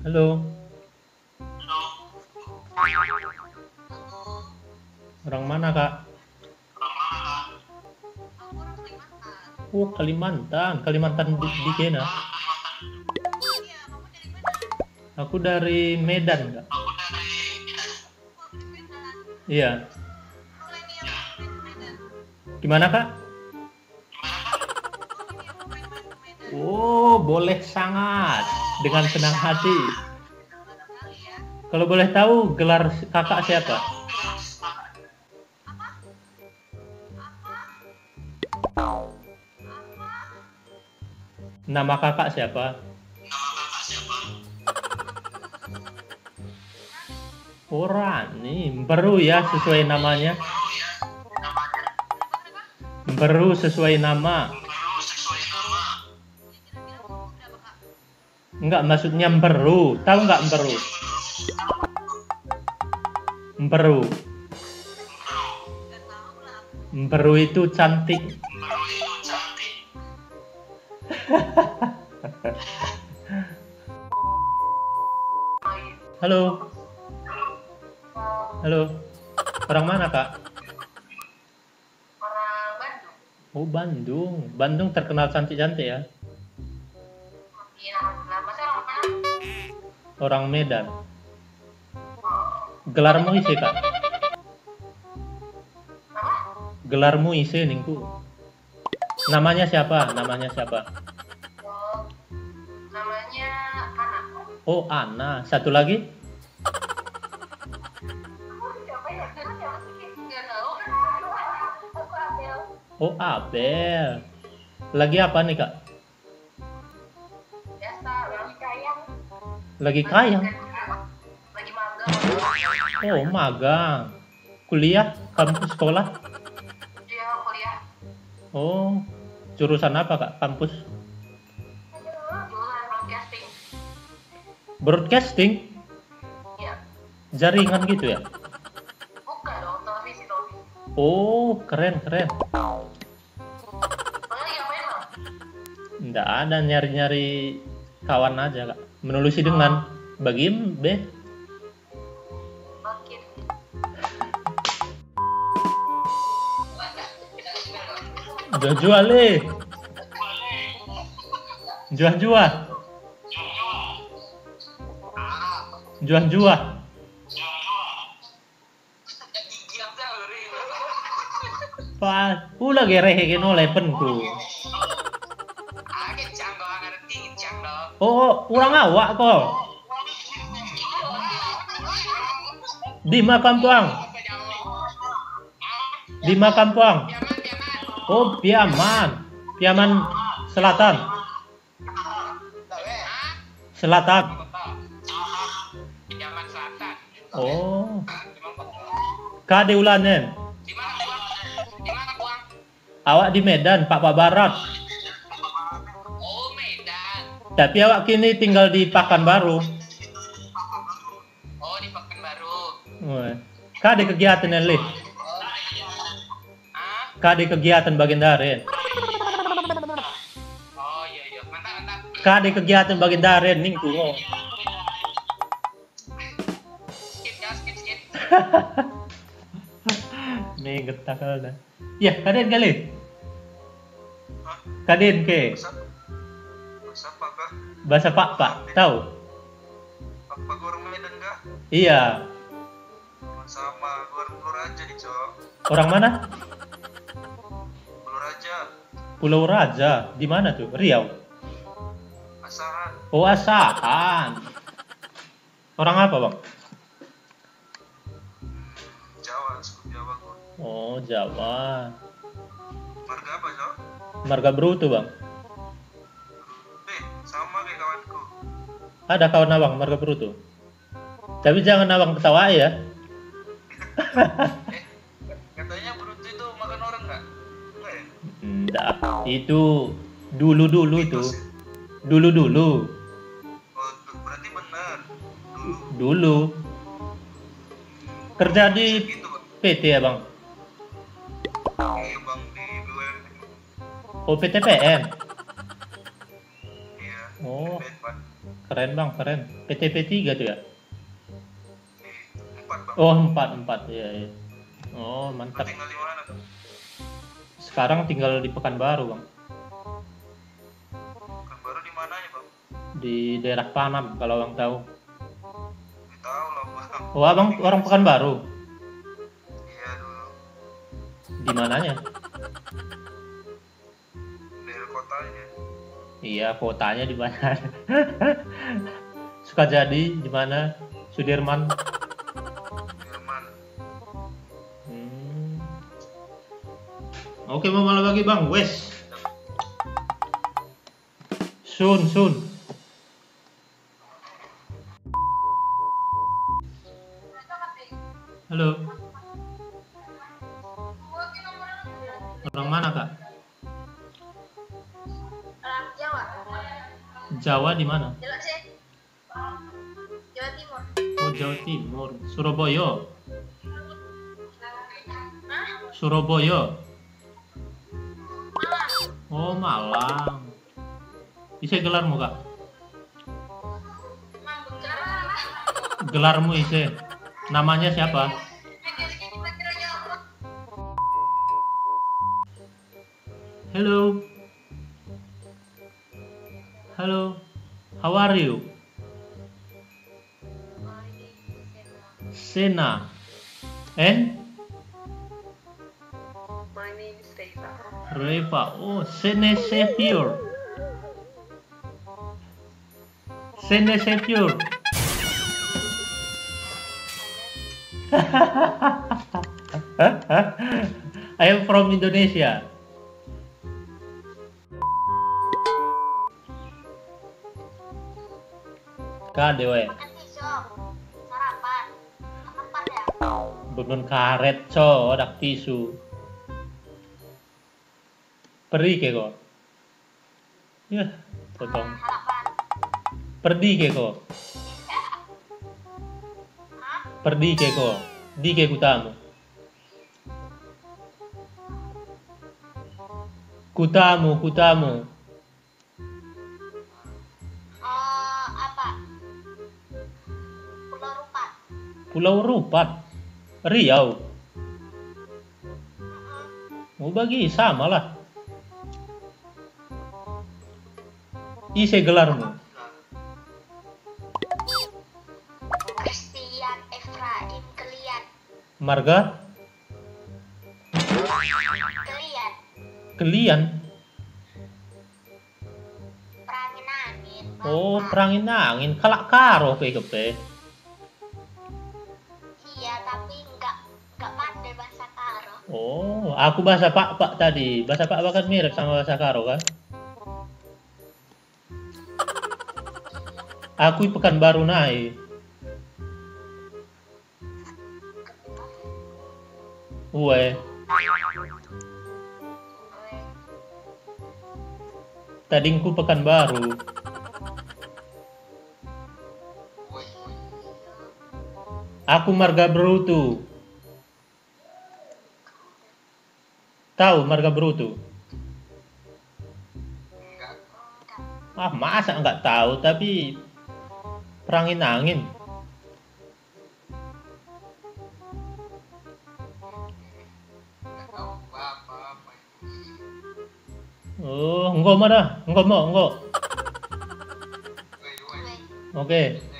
Halo, orang mana kak? Oh Kalimantan, Kalimantan di Kena. Aku dari Medan kak. Iya. Gimana kak? Oh boleh sangat, dengan senang hati. Kalau boleh tahu gelar kakak siapa? Nama kakak siapa? Rani, Beru ya sesuai namanya. Beru sesuai nama. Enggak, maksudnya Beru. Tahu nggak Beru? Beru. Beru itu cantik. Halo. Halo. Orang mana, Kak? Orang Bandung. Oh, Bandung. Bandung terkenal cantik-cantik ya. Iya, lah masa orang mana? Orang Medan. Gelarmu isi, Kak? Apa? Gelarmu isi ningku. Namanya siapa? Namanya siapa? Oh, namanya Ana. Oh, Ana. Satu lagi? Siapa ya? Siapa sih? Nggak tahu. Aku Abel. Oh, Abel. Lagi apa nih, Kak? Biasa, lagi kayang. Lagi kayang. Lagi magang. Oh, magang. Kuliah? Kampus sekolah? Dia kuliah. Oh, jurusan apa, Kak? Kampus? Jurusan broadcasting. Broadcasting? Iya. Jaringan gitu ya? Bukan dong, televisi. Oh, keren, keren. Soalnya lagi ngapain lo? Nggak ada, nyari-nyari kawan aja, Kak. Menelusuri dengan bagim B. Makin. Jual-jual deh. Jual-jual. Jual-jual. Pas pula gerehe keno lepenku. Oh, kurang awak kok. Di Makampang. Di Makampang. Oh, Piaman. Piaman Selatan. Selatan. Oh. Kade ulanen. Awak di Medan, Pak Barat. Oh, Medan. Tapi awak kini tinggal di Pekanbaru. Oh, di Pekanbaru. Kade kegiatan lih. Kade kegiatan bagian darin. Oh, iya. Mantap. Kade kegiatan bagian darin ningku. Oh. Skip. Nih getak ada. Ya, kaden kali. Kaden ke. Bahasa Pak, tahu? Apa gua orang Medan kah? Iya. Sama gua orang Pulau Raja nih, Cok. Orang mana? Pulau Raja, Pulau Raja. Di mana tuh? Riau. Asahan. Oh, Asahan. Orang apa, Bang? Jawa, suku Jawa gua. Oh, Jawa. Marga apa, Cok? Marga Bruto, Bang. Sama kayak kawanku. Ada kawan abang Marga Bruto. Tapi jangan abang ketawa ya. Katanya Bruto itu makan orang nggak? Enggak ya? Enggak. Itu dulu tuh. Mitos ya? Dulu. Oh, berarti benar. Dulu. Kerja di Gitu, Bang. PT ya, Bang? Iya, Bang, di BUMN. Oh, PTPN. Iya. Oh, Oh, Band keren bang, keren. PTP 3 tuh ya? 4 bang. Oh, 4 ya, ya. Oh, Lu mantap. tinggal di mana tuh? Sekarang tinggal di Pekanbaru bang, Kan baru di mananya bang? di daerah Panam kalau abang tahu. Gak tahu lah bang. Oh, abang Tinggal orang di Pekanbaru? sini. Iya dulu. Di mananya? Dari kotanya. Iya, kotanya di mana? Sukajadi di mana? Sudirman. Jerman. Hmm. Oke, mau malah bagi bang, wes. Sun. Halo, orang mana kak? Orang Jawa. Jawa di mana? Jelas sih. Jawa Timur. Oh, Jawa Timur. Surabaya. Hah? Surabaya. Malang. Oh, Malang. Ise gelarmu kak? Mambung Jawa. Gelarmu ise. Namanya siapa? Hello. Hello. How are you? Sena. And My name is Reva. Reva. Oh, Sene Savior. Sene Savior. I am from Indonesia. Kak dewe, Makan tisu. Sarapan. Apa ya? benun karet co, odak tisu. Pergi ke kok. Ya, potong. Harapan. Pergi ke kok. Hah? Pergi ke kok. Di ke kutamu. Kutamu. Apa? Pulau Rupat. Pulau Rupat. Riau. Mau bagi sama lah. Ise gelarmu. Christian Efraim Kelian. Marga Kelian. Kelian. Perangin angin. Oh, Bapak. perangin angin. Kalak karo kepe. Iya, tapi nggak pandai bahasa Karo. Oh, aku bahasa Pak tadi. Bahasa Pak kan mirip sama bahasa Karo kan? Aku Pekanbaru naik. Uwe, tadingku Pekanbaru. Aku Marga Brutu. Tahu Marga Brutu? Enggak. Ah, masa nggak tahu, tapi perangin angin. Enggak tahu apa-apa. Oh, enggak mau dah. Enggak mau. Woi. Oke. Eh.